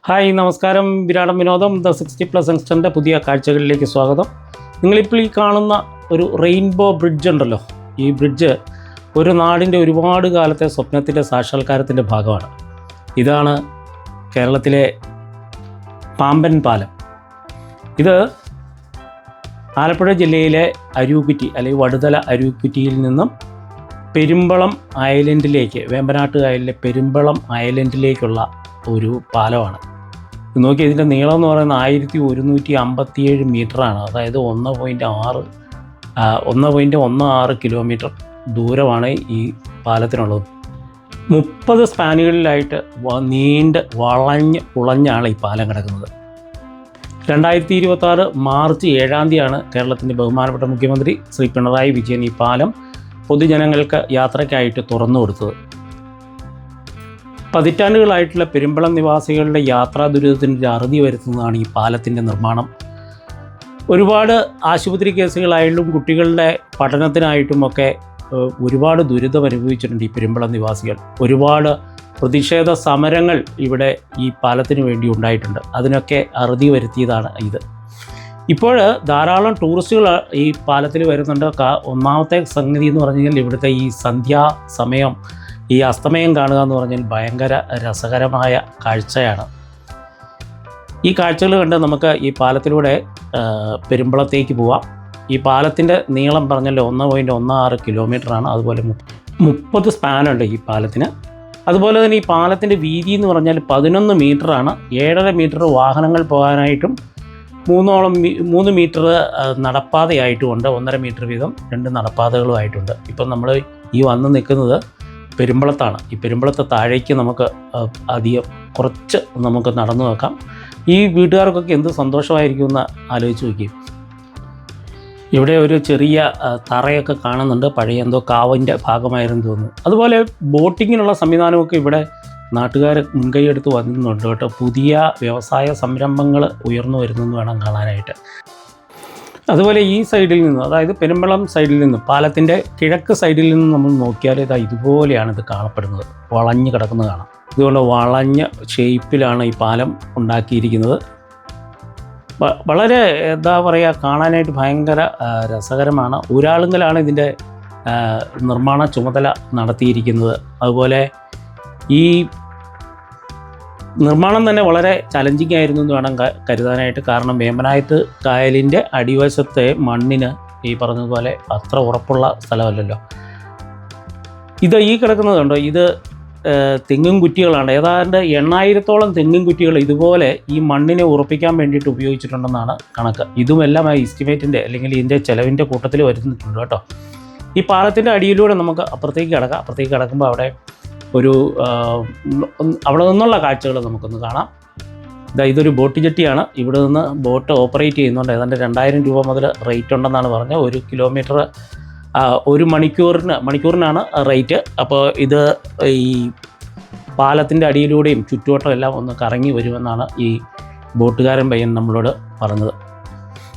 Hi നമസ്കാരം. വിരാടം വിനോദം the 60+ യങ്സ്റ്ററിൻ്റെ പുതിയ കാഴ്ചകളിലേക്ക് സ്വാഗതം. നിങ്ങളിപ്പോൾ ഈ കാണുന്ന ഒരു റെയിൻബോ ബ്രിഡ്ജ് ഉണ്ടല്ലോ, ഈ ബ്രിഡ്ജ് ഒരു നാടിൻ്റെ ഒരുപാട് കാലത്തെ സ്വപ്നത്തിൻ്റെ സാക്ഷാത്കാരത്തിൻ്റെ ഭാഗമാണ്. ഇതാണ് കേരളത്തിലെ പാമ്പൻ പാലം. ഇത് ആലപ്പുഴ ജില്ലയിലെ അരൂക്കുറ്റി അല്ലെങ്കിൽ വടുതല അരൂക്കുറ്റിയിൽ നിന്നും പെരുമ്പളം ഐലൻഡിലേക്ക്, വേമ്പനാട്ട് കായലിലെ പെരുമ്പളം ഐലൻഡിലേക്കുള്ള ഒരു പാലമാണ്. നോക്കി, ഇതിൻ്റെ നീളം എന്ന് പറയുന്നത് 1157 മീറ്ററാണ്. അതായത് 1.16 കിലോമീറ്റർ ദൂരമാണ് ഈ പാലത്തിനുള്ളത്. 30 സ്പാനുകളിലായിട്ട് നീണ്ട് വളഞ്ഞാണ് ഈ പാലം കിടക്കുന്നത്. 2026 മാർച്ച് 7-ാം തീയതിയാണ് കേരളത്തിൻ്റെ ബഹുമാനപ്പെട്ട മുഖ്യമന്ത്രി ശ്രീ പിണറായി വിജയൻ ഈ പാലം പൊതുജനങ്ങൾക്ക് യാത്രയ്ക്കായിട്ട് തുറന്നു കൊടുത്തത്. പതിറ്റാണ്ടുകളായിട്ടുള്ള പെരുമ്പളം നിവാസികളുടെ യാത്രാ ദുരിതത്തിന് അറുതി വരുത്തുന്നതാണ് ഈ പാലത്തിൻ്റെ നിർമ്മാണം. ഒരുപാട് ആശുപത്രി കേസുകളായിട്ടും കുട്ടികളുടെ പഠനത്തിനായിട്ടുമൊക്കെ ഒരുപാട് ദുരിതം അനുഭവിച്ചിട്ടുണ്ട് ഈ പെരുമ്പളം നിവാസികൾ. ഒരുപാട് പ്രതിഷേധ സമരങ്ങൾ ഇവിടെ ഈ പാലത്തിന് വേണ്ടി ഉണ്ടായിട്ടുണ്ട്. അതിനൊക്കെ അറുതി വരുത്തിയതാണ് ഇത്. ഇപ്പോൾ ധാരാളം ടൂറിസ്റ്റുകൾ ഈ പാലത്തിൽ വരുന്നുണ്ട്. ഒന്നാമത്തെ സംഗതി എന്ന് പറഞ്ഞു കഴിഞ്ഞാൽ ഇവിടുത്തെ ഈ സന്ധ്യാസമയം, ഈ അസ്തമയം കാണുക എന്ന് പറഞ്ഞാൽ ഭയങ്കര രസകരമായ കാഴ്ചയാണ്. ഈ കാഴ്ചകൾ കണ്ട് നമുക്ക് ഈ പാലത്തിലൂടെ പെരുമ്പളത്തേക്ക് പോവാം. ഈ പാലത്തിൻ്റെ നീളം പറഞ്ഞാൽ 1.16 കിലോമീറ്ററാണ്. അതുപോലെ 30 സ്പാനുണ്ട് ഈ പാലത്തിന്. അതുപോലെ തന്നെ ഈ പാലത്തിൻ്റെ വീതി എന്ന് പറഞ്ഞാൽ 11 മീറ്ററാണ്. 7.5 മീറ്റർ വാഹനങ്ങൾ പോകാനായിട്ടും 3 മീറ്റർ നടപ്പാതയായിട്ടുമുണ്ട്. 1.5 മീറ്റർ വീതം 2 നടപ്പാതകളുമായിട്ടുണ്ട്. ഇപ്പം നമ്മൾ ഈ വന്ന് നിൽക്കുന്നത് പെരുമ്പളത്താണ്. ഈ പെരുമ്പളത്തെ താഴേക്ക് നമുക്ക് കുറച്ച് നമുക്ക് നടന്നു നോക്കാം. ഈ വീട്ടുകാർക്കൊക്കെ എന്ത് സന്തോഷമായിരിക്കും എന്ന് ആലോചിച്ച് നോക്കി. ഇവിടെ ഒരു ചെറിയ തറയൊക്കെ കാണുന്നുണ്ട്. പഴയ എന്തോ കാവിൻ്റെ ഭാഗമായിരുന്നു തോന്നുന്നു. അതുപോലെ ബോട്ടിങ്ങിനുള്ള സംവിധാനമൊക്കെ ഇവിടെ നാട്ടുകാർ മുൻകൈയെടുത്ത് വന്നിരുന്നുണ്ട് കേട്ടോ. പുതിയ വ്യവസായ സംരംഭങ്ങൾ ഉയർന്നു വരുന്നെന്ന് വേണം കാണാനായിട്ട്. അതുപോലെ ഈ സൈഡിൽ നിന്ന്, അതായത് പെരുമ്പളം സൈഡിൽ നിന്ന്, പാലത്തിൻ്റെ കിഴക്ക് സൈഡിൽ നിന്ന് നമ്മൾ നോക്കിയാൽ ഇതുപോലെയാണ് ഇത് കാണപ്പെടുന്നത്. വളഞ്ഞ് കിടക്കുന്നത് കാണാം. ഇതുകൊണ്ട് വളഞ്ഞ ഷേപ്പിലാണ് ഈ പാലം ഉണ്ടാക്കിയിരിക്കുന്നത്. വളരെ എന്താ പറയുക, കാണാനായിട്ട് ഭയങ്കര രസകരമാണ്. ഊരാളുങ്കലാണ് ഇതിൻ്റെ നിർമ്മാണ ചുമതല നടത്തിയിരിക്കുന്നത്. അതുപോലെ ഈ നിർമ്മാണം തന്നെ വളരെ ചലഞ്ചിങ് ആയിരുന്നു എന്ന് വേണം കരുതാനായിട്ട്. കാരണം വേമ്പനാട്ട് കായലിൻ്റെ അടിവശത്തെ മണ്ണിന് ഈ പറഞ്ഞതുപോലെ അത്ര ഉറപ്പുള്ള സ്ഥലമല്ലല്ലോ. ഈ കിടക്കുന്നതുണ്ടോ, ഇത് തെങ്ങും കുറ്റികളാണ്. ഏതാണ്ട് 8000-ഓളം തെങ്ങും കുറ്റികൾ ഇതുപോലെ ഈ മണ്ണിനെ ഉറപ്പിക്കാൻ വേണ്ടിയിട്ട് ഉപയോഗിച്ചിട്ടുണ്ടെന്നാണ് കണക്ക്. ഇതുമെല്ലാം എസ്റ്റിമേറ്റിൻ്റെ അല്ലെങ്കിൽ ഇതിൻ്റെ ചിലവിൻ്റെ കൂട്ടത്തിൽ വരുന്നിട്ടുണ്ട് കേട്ടോ. ഈ പാലത്തിൻ്റെ അടിയിലൂടെ നമുക്ക് അപ്പുറത്തേക്ക് കിടക്കുമ്പോൾ അവിടെ അവിടെ നിന്നുള്ള കാഴ്ചകൾ നമുക്കൊന്ന് കാണാം. ഇതൊരു ബോട്ട് ജെട്ടിയാണ്. ഇവിടെ നിന്ന് ബോട്ട് ഓപ്പറേറ്റ് ചെയ്യുന്നുണ്ട്. ഏതാണ്ട് 2000 രൂപ മുതൽ റേറ്റ് ഉണ്ടെന്നാണ് പറഞ്ഞത്. 1 കിലോമീറ്റർ 1 മണിക്കൂറിനാണ് റേറ്റ്. അപ്പോൾ ഇത് ഈ പാലത്തിൻ്റെ അടിയിലൂടെയും ചുറ്റുവട്ടം എല്ലാം ഒന്ന് കറങ്ങി വരുമെന്നാണ് ഈ ബോട്ടുകാരൻ പയ്യൻ നമ്മളോട് പറഞ്ഞത്.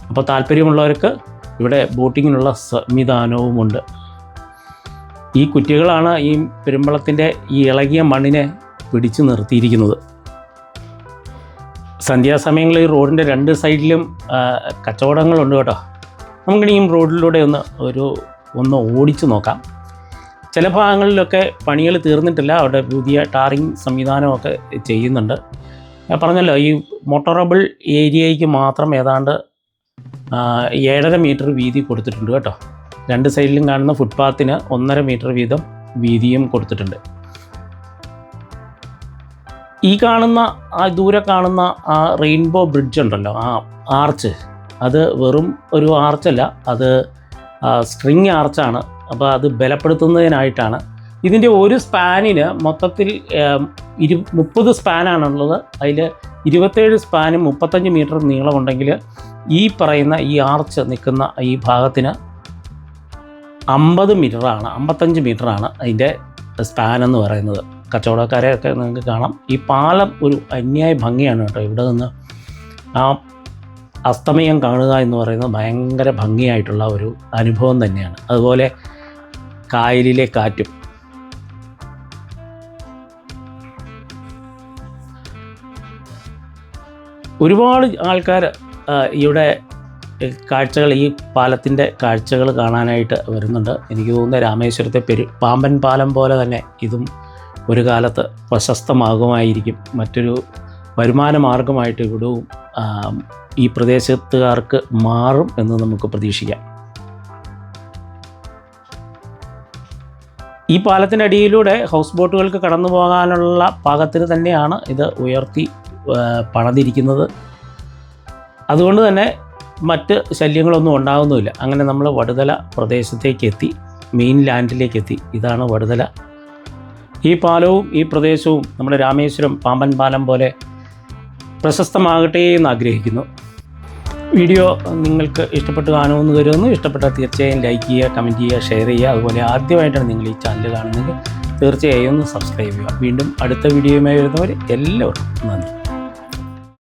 അപ്പോൾ താല്പര്യമുള്ളവർക്ക് ഇവിടെ ബോട്ടിങ്ങിനുള്ള സംവിധാനവുമുണ്ട്. ഈ കുറ്റികളാണ് ഈ പെരുമ്പളത്തിൻ്റെ ഈ ഇളകിയ മണ്ണിനെ പിടിച്ചു നിർത്തിയിരിക്കുന്നത്. സന്ധ്യാസമയങ്ങളിൽ ഈ റോഡിൻ്റെ 2 സൈഡിലും കച്ചവടങ്ങളുണ്ട് കേട്ടോ. നമുക്കിനിയും റോഡിലൂടെ ഒന്ന് ഓടിച്ചു നോക്കാം. ചില ഭാഗങ്ങളിലൊക്കെ പണികൾ തീർന്നിട്ടില്ല. അവിടെ പുതിയ ടാറിങ് സംവിധാനമൊക്കെ ചെയ്യുന്നുണ്ട്. ഞാൻ പറഞ്ഞല്ലോ, ഈ മോട്ടോറബിൾ ഏരിയയ്ക്ക് മാത്രം ഏതാണ്ട് 7.5 മീറ്റർ വീതി കൊടുത്തിട്ടുണ്ട് കേട്ടോ. 2 സൈഡിലും കാണുന്ന ഫുട്പാത്തിന് 1.5 മീറ്റർ വീതം വീതിയും കൊടുത്തിട്ടുണ്ട്. ഈ കാണുന്ന ദൂരെ കാണുന്ന ആ റെയിൻബോ ബ്രിഡ്ജ് ഉണ്ടല്ലോ, ആ ആർച്ച്, അത് വെറും ഒരു ആർച്ചല്ല, അത് സ്ട്രിങ് ആർച്ചാണ്. അപ്പോൾ അത് ബലപ്പെടുത്തുന്നതിനായിട്ടാണ്. ഇതിൻ്റെ ഒരു സ്പാനിന് മൊത്തത്തിൽ 30 സ്പാനാണുള്ളത്. അതിൽ 27 സ്പാനും 35 മീറ്റർ നീളമുണ്ടെങ്കിൽ ഈ പറയുന്ന ഈ ആർച്ച് നിൽക്കുന്ന ഈ ഭാഗത്തിന് 55 മീറ്ററാണ് അതിൻ്റെ സ്പാൻ എന്ന് പറയുന്നത്. കച്ചവടക്കാരെയൊക്കെ നിങ്ങൾക്ക് കാണാം. ഈ പാലം ഒരു അന്യായ ഭംഗിയാണ് കേട്ടോ. ഇവിടെ നിന്ന് ആ അസ്തമയം കാണുക എന്ന് പറയുന്നത് ഭയങ്കര ഭംഗിയായിട്ടുള്ള ഒരു അനുഭവം തന്നെയാണ്. അതുപോലെ കായലിലെ കാറ്റും ഒരുപാട് ആൾക്കാർ ഇവിടെ കാഴ്ചകൾ, ഈ പാലത്തിൻ്റെ കാഴ്ചകൾ കാണാനായിട്ട് വരുന്നുണ്ട്. എനിക്ക് തോന്നുന്നത് രാമേശ്വരത്തെ പാമ്പൻ പാലം പോലെ തന്നെ ഇതും ഒരു കാലത്ത് പ്രശസ്തമാകുമായിരിക്കും. മറ്റൊരു വരുമാന മാർഗമായിട്ട് ഇവിടവും ഈ പ്രദേശത്തുകാർക്ക് മാറും എന്ന് നമുക്ക് പ്രതീക്ഷിക്കാം. ഈ പാലത്തിൻ്റെ അടിയിലൂടെ ഹൗസ് ബോട്ടുകൾക്ക് കടന്നു പോകാനുള്ള പാകത്തിന് തന്നെയാണ് ഇത് ഉയർത്തി പണിതിരിക്കുന്നത്. അതുകൊണ്ട് തന്നെ മറ്റ് ശല്യങ്ങളൊന്നും ഉണ്ടാകുന്നുമില്ല. അങ്ങനെ നമ്മൾ വടുതല പ്രദേശത്തേക്ക് എത്തി, മെയിൻ ലാൻഡിലേക്ക് എത്തി. ഇതാണ് വടുതല. ഈ പാലവും ഈ പ്രദേശവും നമ്മുടെ രാമേശ്വരം പാമ്പൻ പാലം പോലെ പ്രശസ്തമാകട്ടെ എന്ന് ആഗ്രഹിക്കുന്നു. വീഡിയോ നിങ്ങൾക്ക് ഇഷ്ടപ്പെട്ട് കാണുമെന്ന് കരുതുന്നു. ഇഷ്ടപ്പെട്ടാൽ തീർച്ചയായും ലൈക്ക് ചെയ്യുക, കമൻറ്റ് ചെയ്യുക, ഷെയർ ചെയ്യുക. അതുപോലെ ആദ്യമായിട്ടാണ് നിങ്ങൾ ഈ ചാനൽ കാണുന്നതെങ്കിൽ തീർച്ചയായും ഒന്ന് സബ്സ്ക്രൈബ് ചെയ്യുക. വീണ്ടും അടുത്ത വീഡിയോയുമായി വരുന്നവർ എല്ലാവർക്കും നന്ദി.